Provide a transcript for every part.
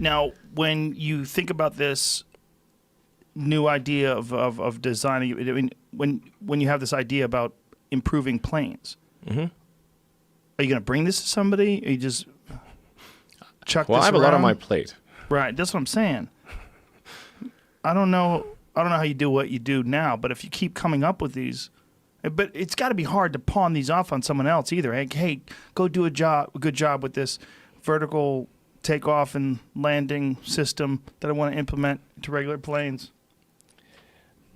Now, when you think about this new idea of designing, I mean, when you have this idea about improving planes, are you going to bring this to somebody? Or you just chuck this around? Well, I have a lot on my plate. Right, that's what I'm saying. I don't know how you do what you do now, but if you keep coming up with these, but it's got to be hard to pawn these off on someone else either. Hey, go do a good job with this vertical takeoff and landing system that I want to implement to regular planes.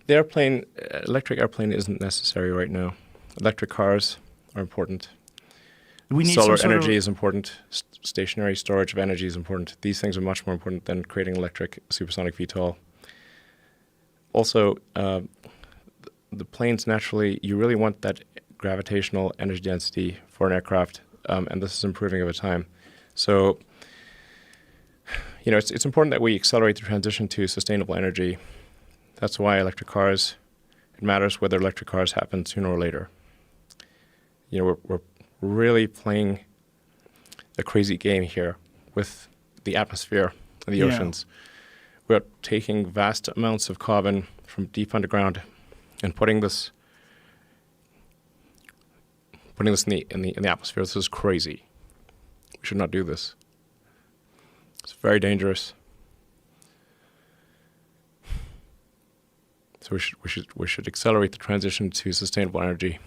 The electric airplane isn't necessary right now. Electric cars are important. We need Solar energy is important. Stationary storage of energy is important. These things are much more important than creating electric supersonic VTOL. Also, the planes naturally, you really want that gravitational energy density for an aircraft, and this is improving over time. So, it's important that we accelerate the transition to sustainable energy. That's why electric cars, it matters whether electric cars happen sooner or later. We're really playing a crazy game here with the atmosphere and the oceans. We're taking vast amounts of carbon from deep underground and putting this in the atmosphere. This is crazy. We should not do this. It's very dangerous. So we should accelerate the transition to sustainable energy.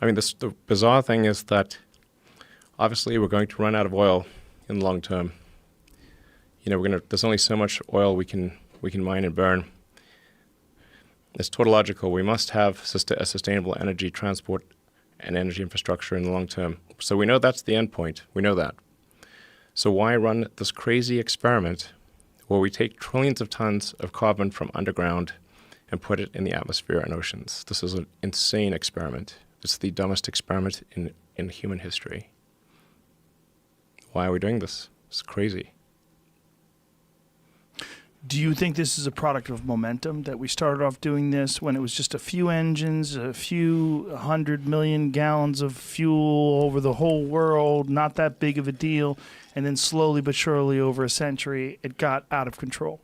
The bizarre thing is that obviously we're going to run out of oil in the long term. There's only so much oil we can mine and burn. It's tautological. We must have a sustainable energy transport and energy infrastructure in the long term. So we know that's the end point. We know that. So why run this crazy experiment where we take trillions of tons of carbon from underground and put it in the atmosphere and oceans? This is an insane experiment. It's the dumbest experiment in human history. Why are we doing this? It's crazy. Do you think this is a product of momentum, that we started off doing this when it was just a few engines, a few 100 million gallons of fuel over the whole world, not that big of a deal, and then slowly but surely over a century it got out of control?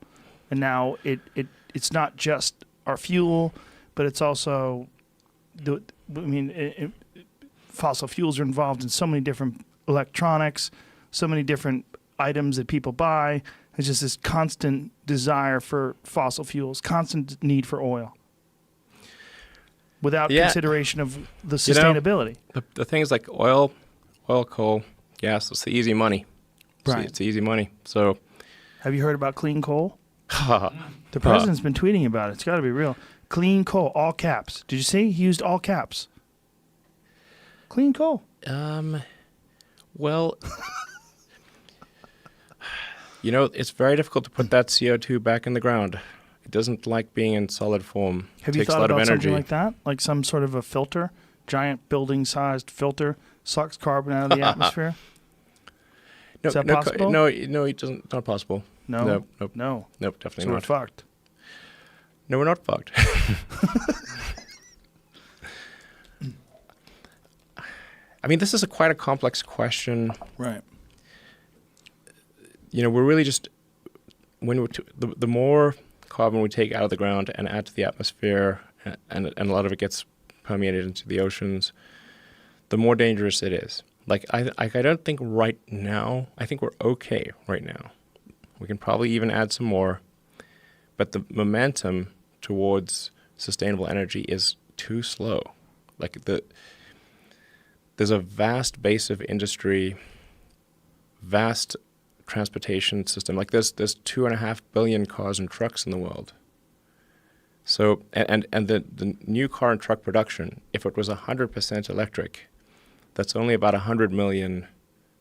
And now it's not just our fuel, but it's also fossil fuels are involved in so many different electronics, so many different items that people buy. It's just this constant desire for fossil fuels, constant need for oil, without consideration of the sustainability. The things like oil, coal, gas, it's the easy money. Right. It's easy money. So, have you heard about clean coal? The president's been tweeting about it. It's got to be real. Clean coal, all caps. Did you see? He used all caps. Clean coal. Well, it's very difficult to put that CO2 back in the ground. It doesn't like being in solid form. Have you thought about something like that? Like some sort of a filter, giant building-sized filter, sucks carbon out of the atmosphere? Is that possible? No, it doesn't. Not possible. No? Nope, No. Nope, definitely not. not. So we're fucked. No, we're not fucked. This is quite a complex question. Right. We're really just, the more carbon we take out of the ground and add to the atmosphere, and a lot of it gets permeated into the oceans, the more dangerous it is. I don't think right now, I think we're okay right now. We can probably even add some more, but the momentum towards sustainable energy is too slow. There's a vast base of industry, vast transportation system. There's 2.5 billion cars and trucks in the world. So and the new car and truck production, if it was 100% electric, that's only about 100 million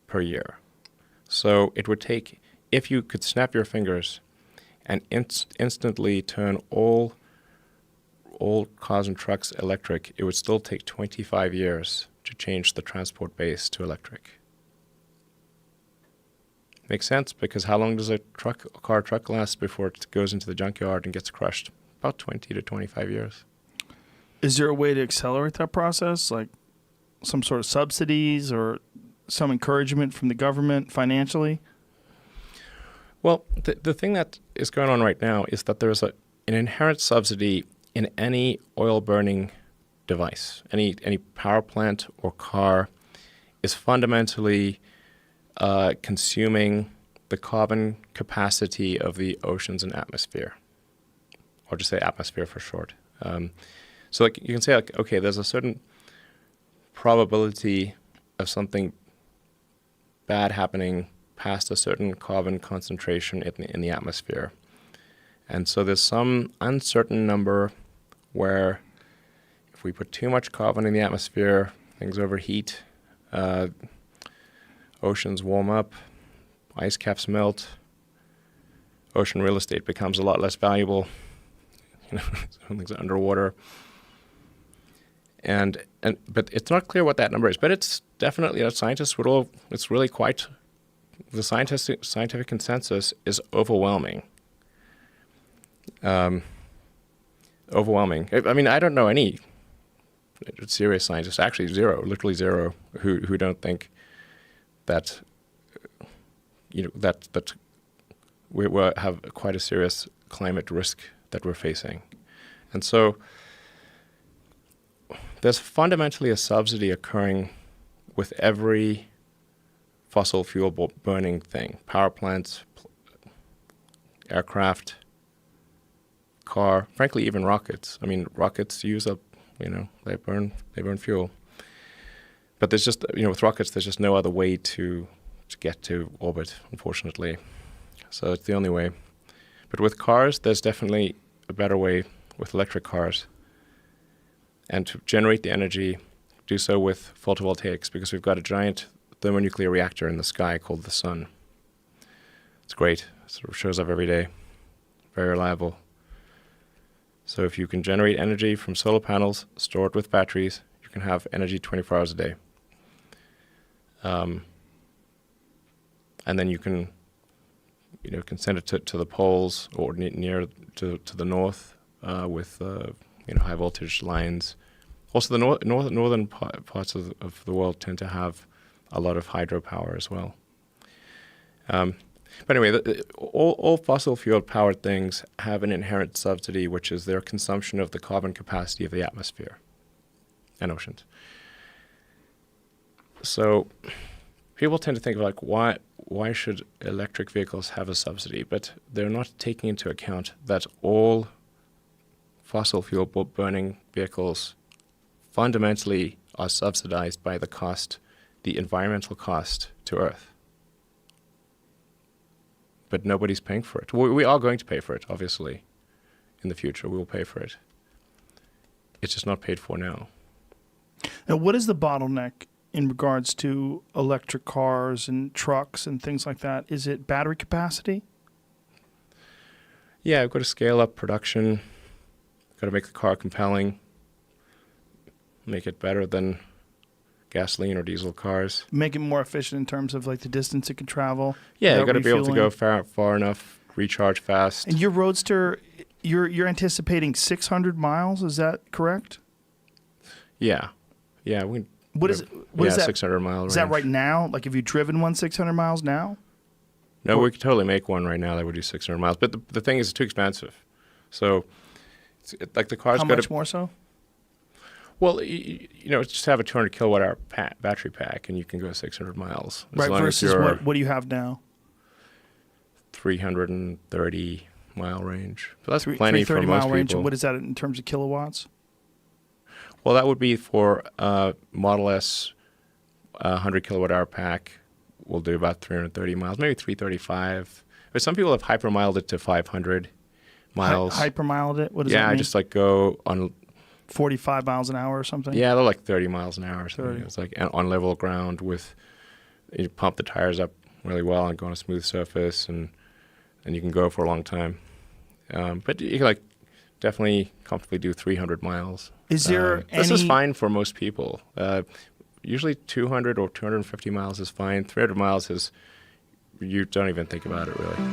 per year. So it would take, if you could snap your fingers and instantly turn all cars and trucks electric, it would still take 25 years to change the transport base to electric. Makes sense, because how long does a car truck last before it goes into the junkyard and gets crushed? About 20 to 25 years. Is there a way to accelerate that process, like some sort of subsidies or some encouragement from the government financially? Well, the thing that is going on right now is that there's an inherent subsidy in any oil-burning device. Any power plant or car is fundamentally consuming the carbon capacity of the oceans and atmosphere, or just say atmosphere for short. So like you can say, like, okay, there's a certain probability of something bad happening past a certain carbon concentration in the atmosphere. And so there's some uncertain number where if we put too much carbon in the atmosphere, things overheat, oceans warm up, ice caps melt, ocean real estate becomes a lot less valuable, things are underwater. But it's not clear what that number is. But it's definitely, scientists would all, it's really quite, the scientific consensus is overwhelming. Overwhelming. I mean, I don't know any serious scientists, actually zero, literally zero, who don't think that, that we have quite a serious climate risk that we're facing. And so there's fundamentally a subsidy occurring with every fossil fuel burning thing: power plants, aircraft, car, frankly, even rockets. I mean, rockets use up, they burn fuel. But there's just, with rockets, there's just no other way to get to orbit, unfortunately. So it's the only way. But with cars, there's definitely a better way with electric cars. And to generate the energy, do so with photovoltaics, because we've got a giant thermonuclear reactor in the sky called the sun. It's great. It sort of shows up every day. Very reliable. So if you can generate energy from solar panels, store it with batteries, you can have energy 24 hours a day. And then you can, can send it to the poles or near to the north with high voltage lines. Also, the northern parts of the world tend to have a lot of hydropower as well. But anyway, all fossil fuel powered things have an inherent subsidy, which is their consumption of the carbon capacity of the atmosphere and oceans. So people tend to think of like, why should electric vehicles have a subsidy? But they're not taking into account that all fossil fuel burning vehicles fundamentally are subsidized by the environmental cost to Earth. But nobody's paying for it. We are going to pay for it, obviously. In the future, we will pay for it. It's just not paid for now. Now, what is the bottleneck in regards to electric cars and trucks and things like that? Is it battery capacity? Yeah, we've got to scale up production. Got to make the car compelling. Make it better than gasoline or diesel cars. Make it more efficient in terms of like the distance it can travel. Yeah, you got to be able to go far enough, recharge fast. And your Roadster, you're anticipating 600 miles. Is that correct? Yeah. What is that? 600 miles. Is that right now? Like, have you driven one 600 miles now? No, we could totally make one right now that would do 600 miles. But the thing is, it's too expensive. So, like the car's How much more so? Well, just have a 200 kilowatt hour battery pack, and you can go 600 miles. Right, versus what do you have now? 330 mile range. But that's plenty for most mile people. Range. And what is that in terms of kilowatts? Well, that would be for Model S 100 kilowatt hour pack. Will do about 330 miles, maybe 335. But some people have hypermiled it to 500 miles. Hypermiled it? What does that mean? Yeah, just like go on 45 miles an hour or something? Yeah, they're like 30 miles an hour or something. 30. It's like on level ground with, you pump the tires up really well and go on a smooth surface, and you can go for a long time. But you can definitely comfortably do 300 miles. Is there This is fine for most people. Usually 200 or 250 miles is fine. 300 miles is, you don't even think about it really.